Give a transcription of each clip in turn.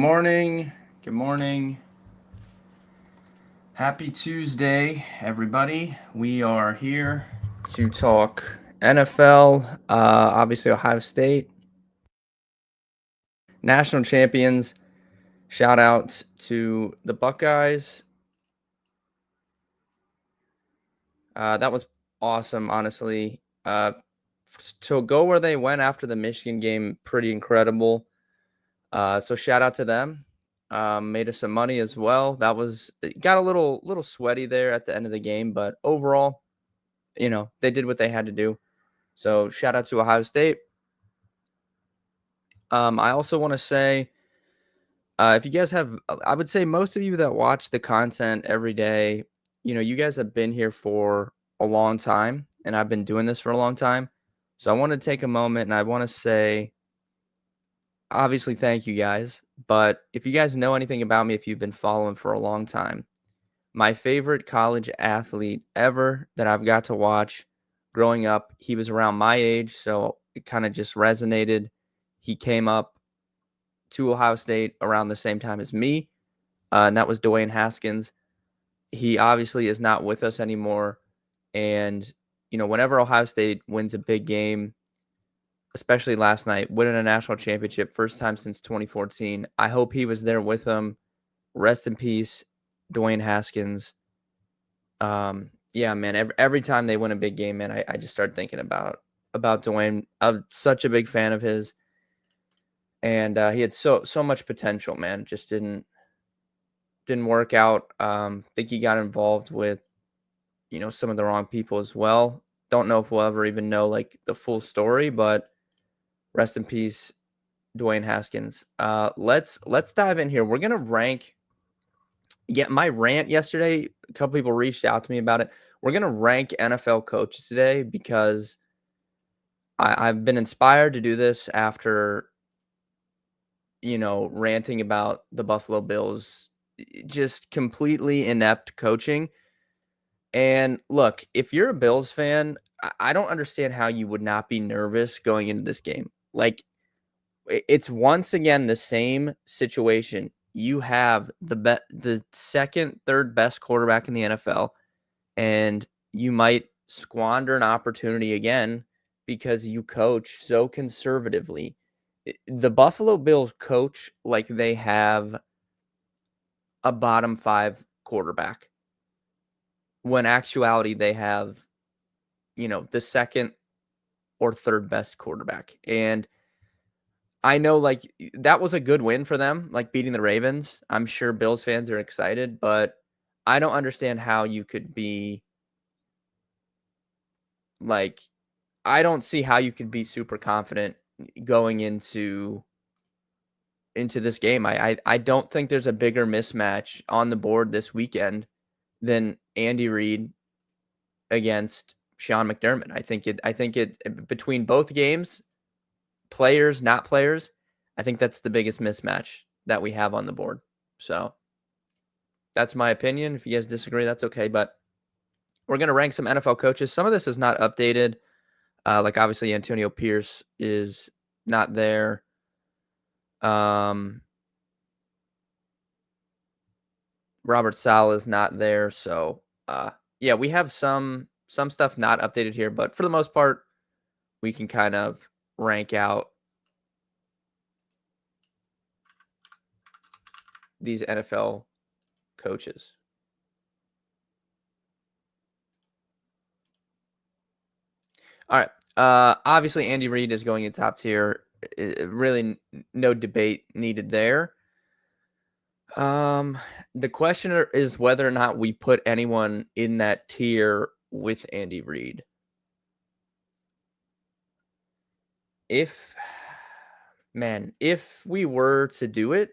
morning. Good morning. Happy Tuesday, everybody. We are here to talk NFL, obviously Ohio State, national champions. Shout out to the Buckeyes. That was awesome, honestly. To go where they went after the Michigan game, pretty incredible. So shout out to them. Made us some money as well. It got a little sweaty there at the end of the game, but overall, they did what they had to do. So shout out to Ohio State. I also want to say, if you guys have, I would say most of you that watch the content every day, you guys have been here for a long time, and I've been doing this for a long time. So I want to take a moment and I want to say, obviously, thank you guys. But if you guys know anything about me, if you've been following for a long time, my favorite college athlete ever that I've got to watch growing up, he was around my age, so it kind of just resonated. He came up to Ohio State around the same time as me, and that was Dwayne Haskins. He obviously is not with us anymore. And, whenever Ohio State wins a big game, especially last night, winning a national championship, first time since 2014, I hope he was there with them. Rest in peace, Dwayne Haskins. Yeah, man, every time they win a big game, man, I just start thinking about Dwayne. I'm such a big fan of his. And he had so much potential, man. Just didn't work out. Think he got involved with, some of the wrong people as well. Don't know if we'll ever even know like the full story, but rest in peace, Dwayne Haskins. Let's dive in here. We're gonna rank. Yeah, my rant yesterday, a couple people reached out to me about it. We're gonna rank NFL coaches today because I've been inspired to do this after, ranting about the Buffalo Bills, just completely inept coaching. And look, if you're a Bills fan, I don't understand how you would not be nervous going into this game. Like, it's once again the same situation. You have the second, third best quarterback in the NFL, and you might squander an opportunity again because you coach so conservatively. The Buffalo Bills coach like they have a bottom 5 quarterback, when actuality they have, the second or third best quarterback. And I know, like, that was a good win for them, like beating the Ravens. I'm sure Bills fans are excited, but I don't understand how you could be like, I don't see how you could be super confident going into this game. I don't think there's a bigger mismatch on the board this weekend than Andy Reid against Sean McDermott. I think it between both games, players, not players, I think that's the biggest mismatch that we have on the board. So that's my opinion. If you guys disagree, that's okay. But we're going to rank some NFL coaches. Some of this is not updated. Like, obviously, Antonio Pierce is not there. Robert Saleh is not there. So, yeah, we have some stuff not updated here. But for the most part, we can kind of rank out these NFL coaches. All right. Obviously, Andy Reid is going in top tier. Really, no debate needed there. The question is whether or not we put anyone in that tier with Andy Reid. If we were to do it,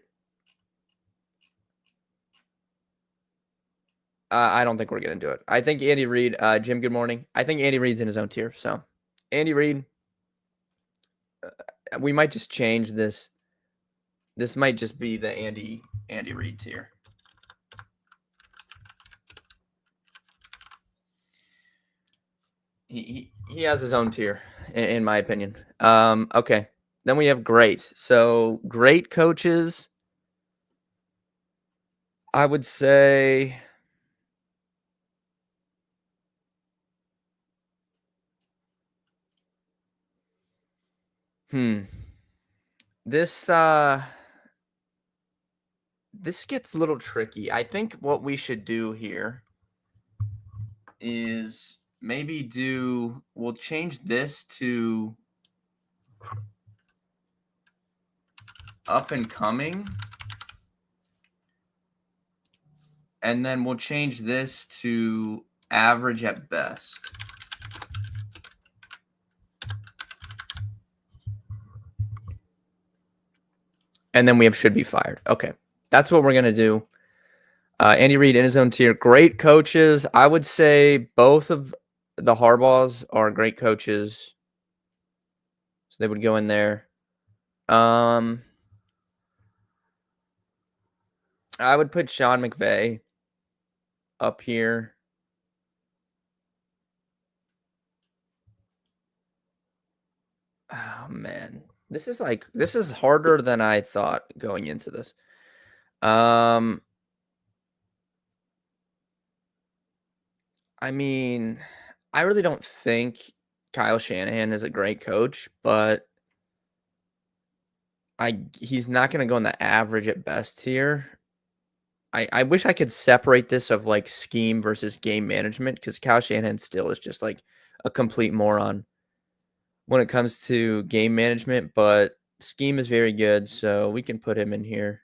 I don't think we're going to do it. I think Andy Reid, Jim, good morning. I think Andy Reid's in his own tier. So, Andy Reid, we might just change this. This might just be the Andy Reid tier. He has his own tier, in my opinion. Okay. Then we have great. So, great coaches. I would say hmm, this, this gets a little tricky. I think what we should do here is maybe we'll change this to up and coming, and then we'll change this to average at best. And then we have should be fired. Okay. That's what we're going to do. Andy Reid in his own tier. Great coaches. I would say both of the Harbaughs are great coaches. So they would go in there. I would put Sean McVay up here. Oh man. This is harder than I thought going into this. I mean, I really don't think Kyle Shanahan is a great coach, but he's not gonna go in the average at best here. I wish I could separate this of like scheme versus game management because Kyle Shanahan still is just like a complete moron when it comes to game management, but scheme is very good, so we can put him in here.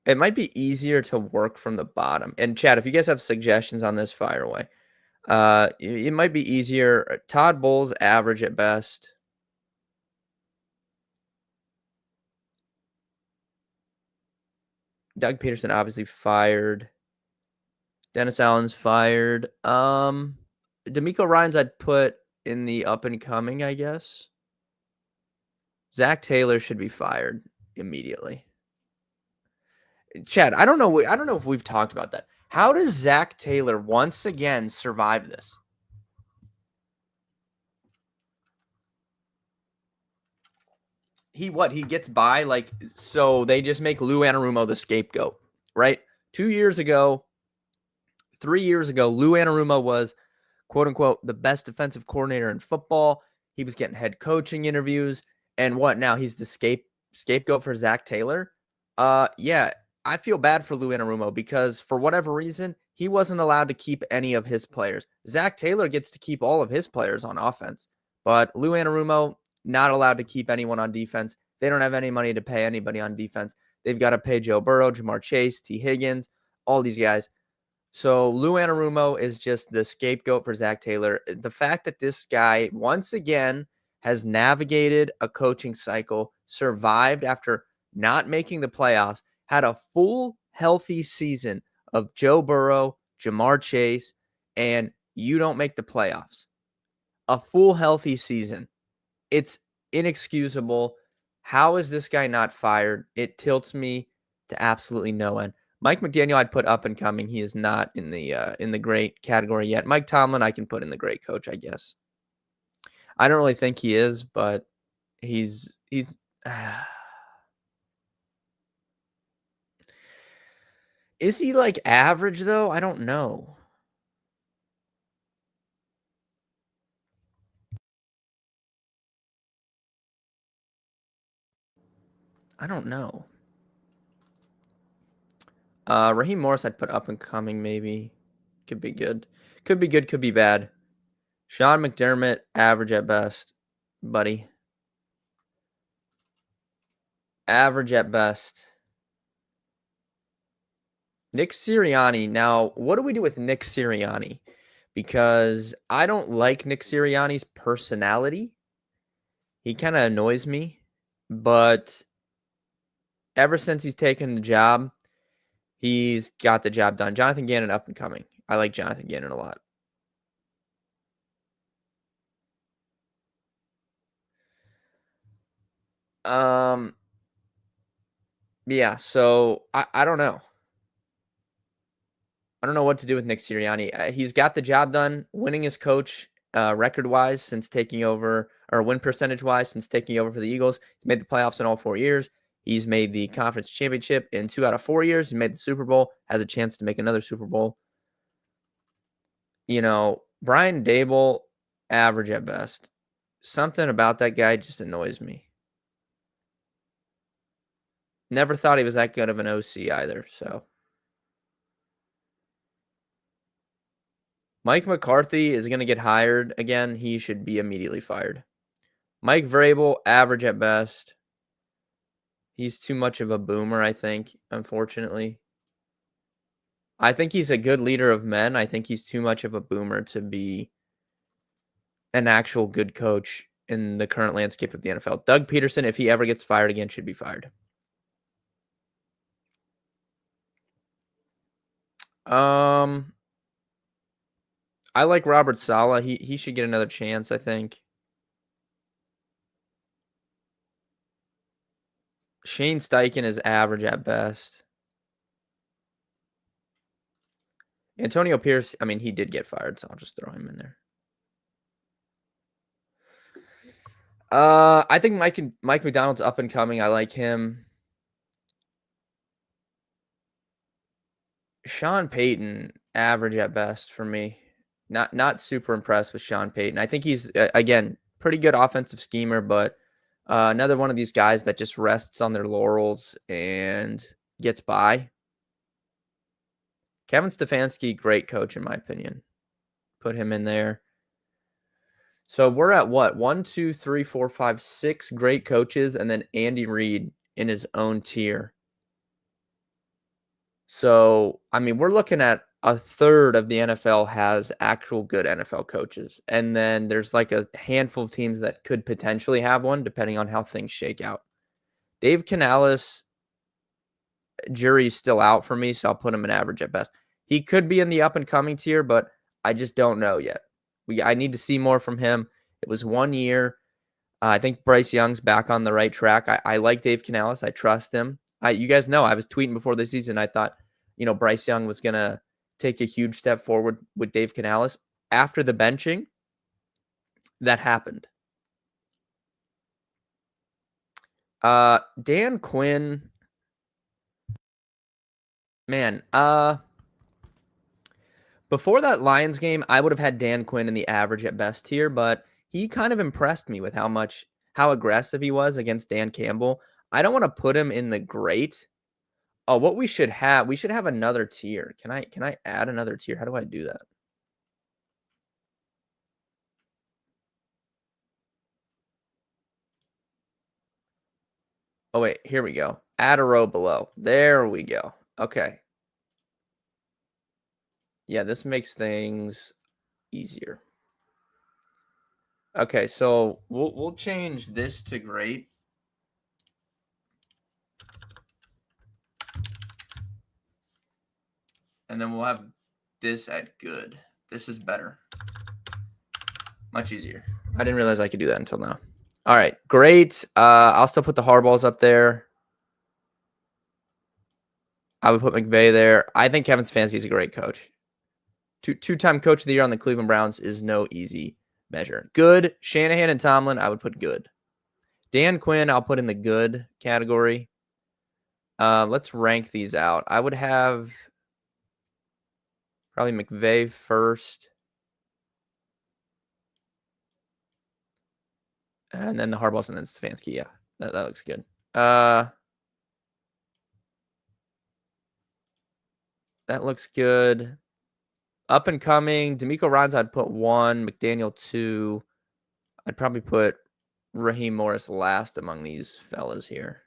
It might be easier to work from the bottom. And Chad, if you guys have suggestions on this, fire away. It might be easier. Todd Bowles average at best. Doug Peterson obviously fired. Dennis Allen's fired. D'Amico Ryans I'd put in the up and coming, I guess. Zach Taylor should be fired immediately. Chad, I don't know if we've talked about that. How does Zach Taylor once again survive this? He gets by like so they just make Lou Anarumo the scapegoat, right? 2 years ago, 3 years ago, Lou Anarumo was quote unquote the best defensive coordinator in football. He was getting head coaching interviews, and what now? He's the scapegoat for Zach Taylor. Yeah, I feel bad for Lou Anarumo because for whatever reason, he wasn't allowed to keep any of his players. Zach Taylor gets to keep all of his players on offense, but Lou Anarumo not allowed to keep anyone on defense. They don't have any money to pay anybody on defense. They've got to pay Joe Burrow, Jamar Chase, T. Higgins, all these guys. So Lou Anarumo is just the scapegoat for Zach Taylor. The fact that this guy once again has navigated a coaching cycle, survived after not making the playoffs, had a full healthy season of Joe Burrow, Jamar Chase, and you don't make the playoffs. A full healthy season. It's inexcusable. How is this guy not fired? It tilts me to absolutely no end. Mike McDaniel, I'd put up and coming. He is not in the great category yet. Mike Tomlin, I can put in the great coach, I guess. I don't really think he is, but he's is he like average though? I don't know. I don't know. Raheem Morris, I'd put up and coming. Maybe could be good. Could be good. Could be bad. Sean McDermott, average at best, buddy. Average at best. Nick Sirianni. Now, what do we do with Nick Sirianni? Because I don't like Nick Sirianni's personality. He kind of annoys me, but ever since he's taken the job, he's got the job done. Jonathan Gannon up and coming. I like Jonathan Gannon a lot. Yeah, so I don't know. I don't know what to do with Nick Sirianni. He's got the job done. Winning his coach record-wise since taking over, or win percentage-wise since taking over for the Eagles. He's made the playoffs in all 4 years. He's made the conference championship in 2 out of 4 years. He made the Super Bowl, has a chance to make another Super Bowl. Brian Dable, average at best. Something about that guy just annoys me. Never thought he was that good of an OC either, so. Mike McCarthy is going to get hired again. He should be immediately fired. Mike Vrabel, average at best. He's too much of a boomer, I think, unfortunately. I think he's a good leader of men. I think he's too much of a boomer to be an actual good coach in the current landscape of the NFL. Doug Peterson, if he ever gets fired again, should be fired. I like Robert Saleh. He should get another chance, I think. Shane Steichen is average at best. Antonio Pierce, I mean, he did get fired, so I'll just throw him in there. I think Mike McDonald's up and coming. I like him. Sean Payton, average at best for me. Not super impressed with Sean Payton. I think he's, again, pretty good offensive schemer, but another one of these guys that just rests on their laurels and gets by. Kevin Stefanski, great coach in my opinion. Put him in there. So we're at what? 1, 2, 3, 4, 5, 6 great coaches, and then Andy Reid in his own tier. So, I mean, we're looking at a third of the NFL has actual good NFL coaches. And then there's like a handful of teams that could potentially have one, depending on how things shake out. Dave Canales, jury's still out for me, so I'll put him in average at best. He could be in the up and coming tier, but I just don't know yet. I need to see more from him. It was 1 year. I think Bryce Young's back on the right track. I like Dave Canales. I trust him. You guys know I was tweeting before the season. I thought, Bryce Young was going to take a huge step forward with Dave Canales. After the benching, that happened. Dan Quinn, man, before that Lions game, I would have had Dan Quinn in the average at best tier, but he kind of impressed me with how aggressive he was against Dan Campbell. I don't want to put him in the great. Oh, what we should have another tier. Can I add another tier? How do I do that? Oh, wait, here we go. Add a row below. There we go. Okay. Yeah, this makes things easier. Okay, so we'll change this to great. And then we'll have this at good. This is better. Much easier. I didn't realize I could do that until now. All right, great. I'll still put the hardballs up there. I would put McVay there. I think Kevin Stefanski is a great coach. Two-time coach of the year on the Cleveland Browns is no easy measure. Good. Shanahan and Tomlin, I would put good. Dan Quinn, I'll put in the good category. Let's rank these out. I would have probably McVay first. And then the hardballs and then Stefanski. Yeah, that looks good. That looks good. Up and coming, D'Amico Ryans, I'd put 1, McDaniel 2. I'd probably put Raheem Morris last among these fellas here.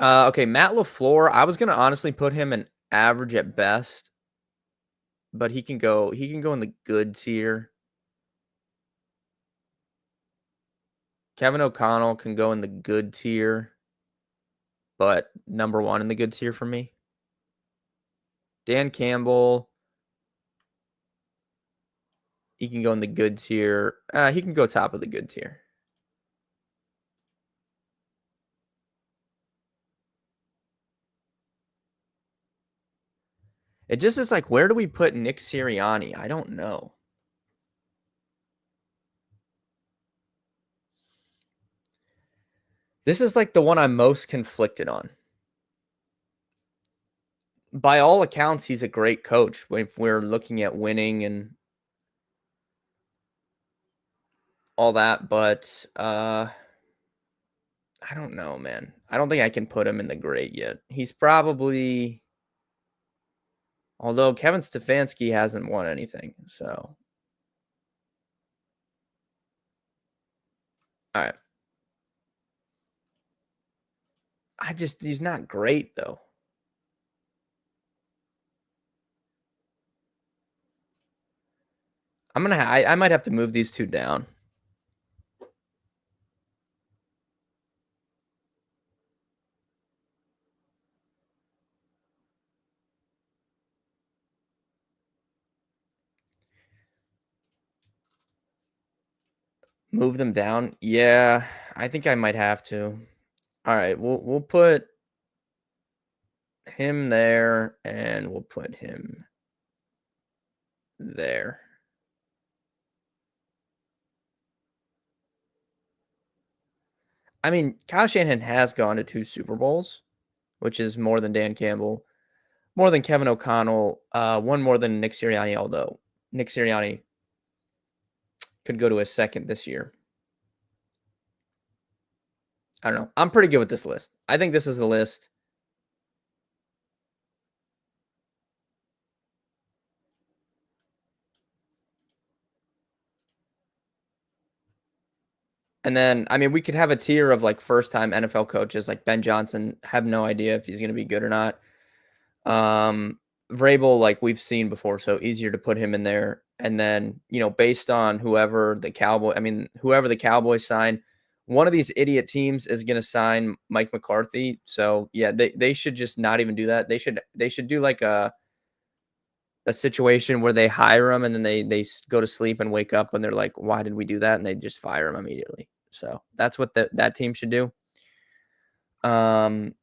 Okay, Matt LaFleur, I was gonna honestly put him in average at best, but he can go in the good tier. Kevin O'Connell can go in the good tier, but number 1 in the good tier for me. Dan Campbell, he can go in the good tier. He can go top of the good tier. It just is like, where do we put Nick Sirianni? I don't know. This is like the one I'm most conflicted on. By all accounts, he's a great coach if we're looking at winning and all that, but I don't know, man. I don't think I can put him in the great yet. He's probably, although Kevin Stefanski hasn't won anything, so all right. He's not great though. I might have to move these two down. Move them down? Yeah, I think I might have to. All right, we'll put him there and we'll put him there. I mean, Kyle Shanahan has gone to 2 Super Bowls, which is more than Dan Campbell, more than Kevin O'Connell, one more than Nick Sirianni, although Nick Sirianni could go to a second this year. I don't know. I'm pretty good with this list. I think this is the list. And then, I mean, we could have a tier of like first time NFL coaches like Ben Johnson, have no idea if he's going to be good or not. Vrabel, like we've seen before, so easier to put him in there. And then, based on whoever the Cowboys sign, one of these idiot teams is going to sign Mike McCarthy. So yeah, they should just not even do that. They should do like a situation where they hire him and then they go to sleep and wake up when they're like, why did we do that? And they just fire him immediately. So that's what that team should do. And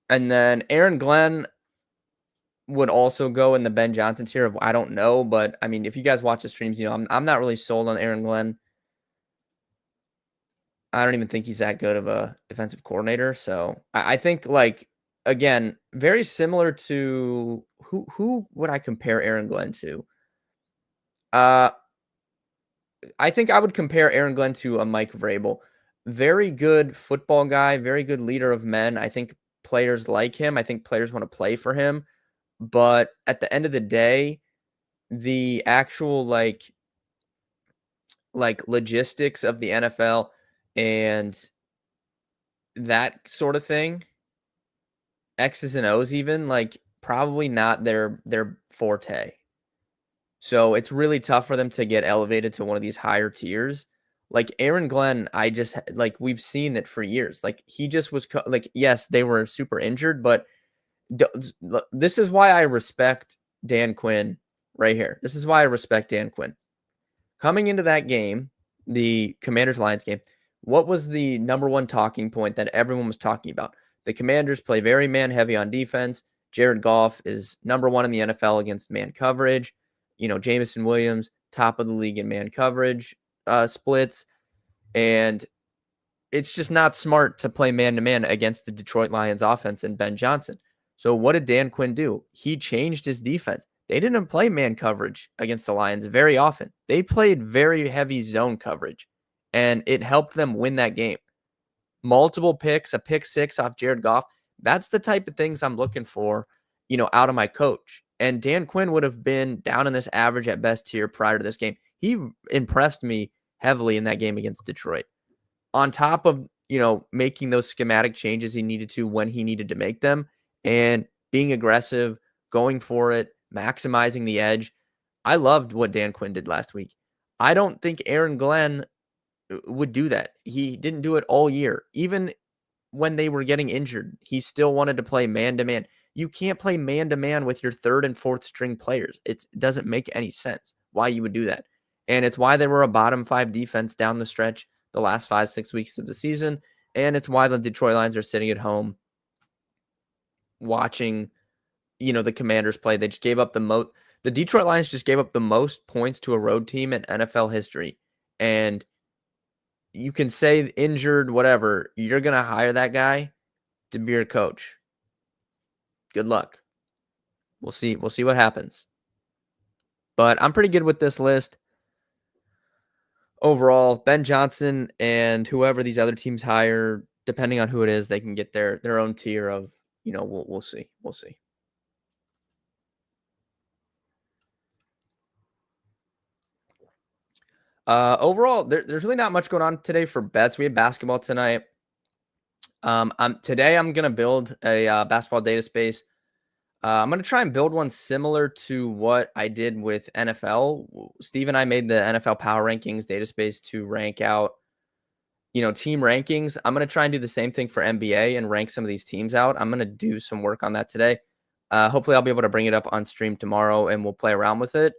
then Aaron Glenn would also go in the Ben Johnson tier of I don't know, but I mean, if you guys watch the streams, I'm not really sold on Aaron Glenn. I don't even think he's that good of a defensive coordinator. So I think like again, very similar to who would I compare Aaron Glenn to? I think I would compare Aaron Glenn to a Mike Vrabel. Very good football guy, very good leader of men. I think players like him. I think players want to play for him. But at the end of the day, the actual like logistics of the NFL and that sort of thing, X's and O's even, like probably not their forte. So it's really tough for them to get elevated to one of these higher tiers. Like Aaron Glenn, like we've seen it for years. Like he just was like, yes, they were super injured, but this is why I respect Dan Quinn right here. This is why I respect Dan Quinn. Coming into that game, the Commanders-Lions game, what was the number one talking point that everyone was talking about? The Commanders play very man-heavy on defense. Jared Goff is number one in the NFL against man coverage. Jameson Williams, top of the league in man coverage splits. And it's just not smart to play man-to-man against the Detroit Lions offense and Ben Johnson. So what did Dan Quinn do? He changed his defense. They didn't play man coverage against the Lions very often. They played very heavy zone coverage, and it helped them win that game. Multiple picks, a pick six off Jared Goff. That's the type of things I'm looking for, out of my coach. And Dan Quinn would have been down in this average at best tier prior to this game. He impressed me heavily in that game against Detroit. On top of, making those schematic changes he needed to when he needed to make them and being aggressive, going for it, maximizing the edge. I loved what Dan Quinn did last week. I don't think Aaron Glenn would do that. He didn't do it all year. Even when they were getting injured, he still wanted to play man to man. You can't play man to man with your third and fourth string players. It doesn't make any sense why you would do that. And it's why they were a bottom 5 defense down the stretch the last 5-6 weeks of the season. And it's why the Detroit Lions are sitting at home watching the Commanders played. They just gave up the Detroit Lions just gave up the most points to a road team in NFL history. And you can say injured, whatever. You're going to hire that guy to be your coach. Good luck. We'll see. We'll see what happens. But I'm pretty good with this list. Overall, Ben Johnson and whoever these other teams hire, depending on who it is, they can get their own tier of, we'll see. We'll see. Overall, there's really not much going on today for bets. We have basketball tonight. Today I'm gonna build a basketball data space. I'm gonna try and build one similar to what I did with NFL. Steve and I made the NFL Power Rankings data space to rank out, team rankings. I'm gonna try and do the same thing for NBA and rank some of these teams out. I'm gonna do some work on that today. Hopefully, I'll be able to bring it up on stream tomorrow, and we'll play around with it.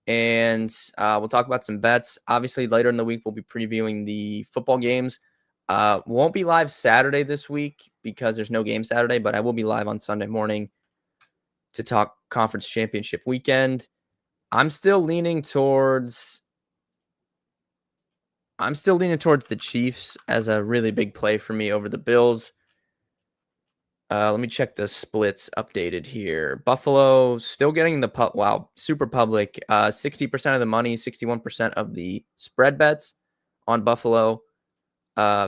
And we'll talk about some bets. Obviously, later in the week, we'll be previewing the football games. Won't be live Saturday this week because there's no game Saturday, but I will be live on Sunday morning to talk conference championship weekend. I'm still leaning towards the Chiefs as a really big play for me over the Bills. Let me check the splits updated here. Buffalo still getting the super public. 60% of the money, 61% of the spread bets on Buffalo.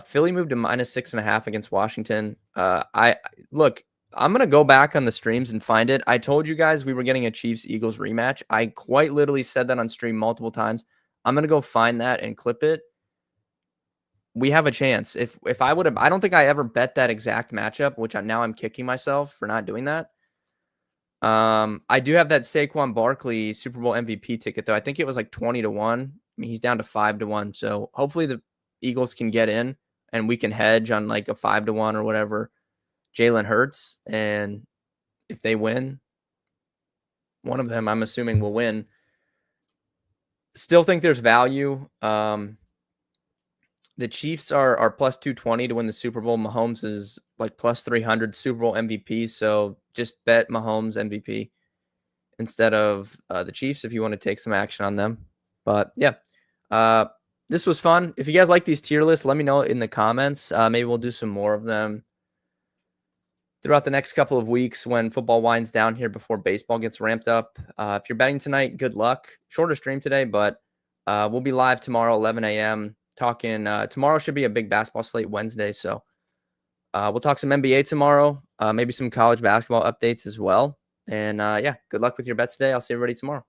Philly moved to -6.5 against Washington. I'm gonna go back on the streams and find it. I told you guys we were getting a Chiefs-Eagles rematch. I quite literally said that on stream multiple times. I'm gonna go find that and clip it. We have a chance. If I would have, I don't think I ever bet that exact matchup, which I'm kicking myself for not doing that. I do have that Saquon Barkley Super Bowl MVP ticket though. I think it was like 20-1. I mean, he's down to 5-1. So hopefully the Eagles can get in and we can hedge on like a 5-1 or whatever. Jalen Hurts, and if they win, one of them, I'm assuming, will win. Still think there's value. The Chiefs are plus 220 to win the Super Bowl. Mahomes is like plus 300 Super Bowl MVP. So just bet Mahomes MVP instead of the Chiefs if you want to take some action on them. But yeah, this was fun. If you guys like these tier lists, let me know in the comments. Maybe we'll do some more of them throughout the next couple of weeks when football winds down here before baseball gets ramped up. If you're betting tonight, good luck. Shorter stream today, but we'll be live tomorrow, 11 a.m. talking. Tomorrow should be a big basketball slate Wednesday, so we'll talk some NBA tomorrow, maybe some college basketball updates as well. And yeah, good luck with your bets today. I'll see everybody tomorrow.